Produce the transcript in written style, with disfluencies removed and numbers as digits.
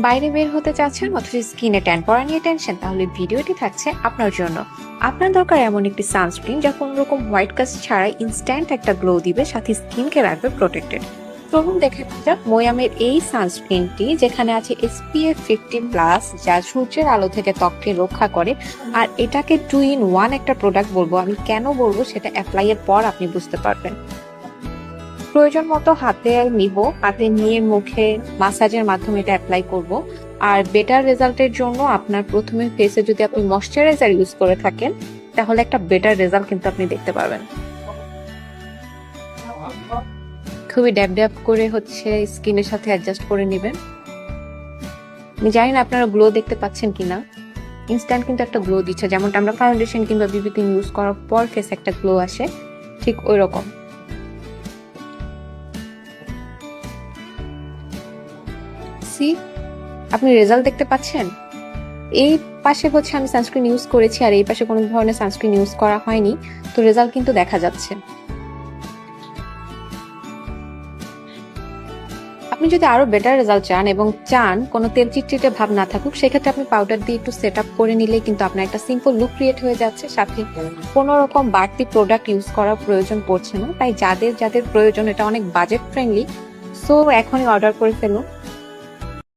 বাইরে বের হতে চাচ্ছেন অথচ স্কিনে ট্যান পড়া নিয়ে টেনশন, তাহলে ভিডিওটি থাকছে আপনার জন্য। আপনার দরকার এমন একটি সানস্ক্রিন যা কোনো রকম হোয়াইট কাস্ট ছাড়াই ইনস্ট্যান্ট একটা গ্লো দিবে, সাথে স্কিনকে রাখবে প্রোটেক্টেড। চলুন দেখে যাক মোয়ামের এই সানস্ক্রিনটি, যেখানে আছে SPF 50+, যা সূর্যের আলো থেকে ত্বককে রক্ষা করে। আর এটাকে 2 in 1 একটা প্রোডাক্ট বলবো। আমি কেন বলবো সেটা অ্যাপ্লাই এর পর আপনি বুঝতে পারবেন। প্রয়োজন মতো হাতে নিব, হাতে নিয়ে মুখে মাসাজের মাধ্যমে এটা অ্যাপ্লাই করব। আর বেটার রেজাল্টের জন্য আপনার প্রথমে ফেসে যদি আপনি ময়শ্চারাইজার ইউজ করে থাকেন, তাহলে একটা বেটার রেজাল্ট কিন্তু আপনি দেখতে পারবেন। খুবই ড্যাব ড্যাব করে হচ্ছে স্কিনের সাথে অ্যাডজাস্ট করে নেবেন। আমি জানি না আপনারা গ্লো দেখতে পাচ্ছেন কিনা, ইনস্ট্যান্ট কিন্তু একটা গ্লো দিচ্ছে, যেমনটা আমরা ফাউন্ডেশন কিংবা বিবি ক্রিম ইউজ করার পর ফেসে একটা গ্লো আসে, ঠিক ওই রকম। সি, আপনি রেজাল্ট দেখতে পাচ্ছেন? এই পাশে হচ্ছে আমি সানস্ক্রিন ইউজ করেছি আর এই পাশে কোনো ধরনের সানস্ক্রিন ইউজ করা হয়নি, তো রেজাল্ট কিন্তু দেখা যাচ্ছে। আপনি যদি আরো বেটার রেজাল্ট চান এবং চান কোনো তেল চিটচিটে ভাব না থাকুক, সেক্ষেত্রে আপনি পাউডার দিয়ে একটু সেট আপ করে নিলে কিন্তু আপনার একটা সিম্পল লুক ক্রিয়েট হয়ে যাচ্ছে, সাথে কোনো রকম বাড়তি প্রোডাক্ট ইউজ করার প্রয়োজন পড়ছে না। তাই যাদের যাদের প্রয়োজন, এটা অনেক বাজেট ফ্রেন্ডলি, সো এখনই অর্ডার করে ফেলুন।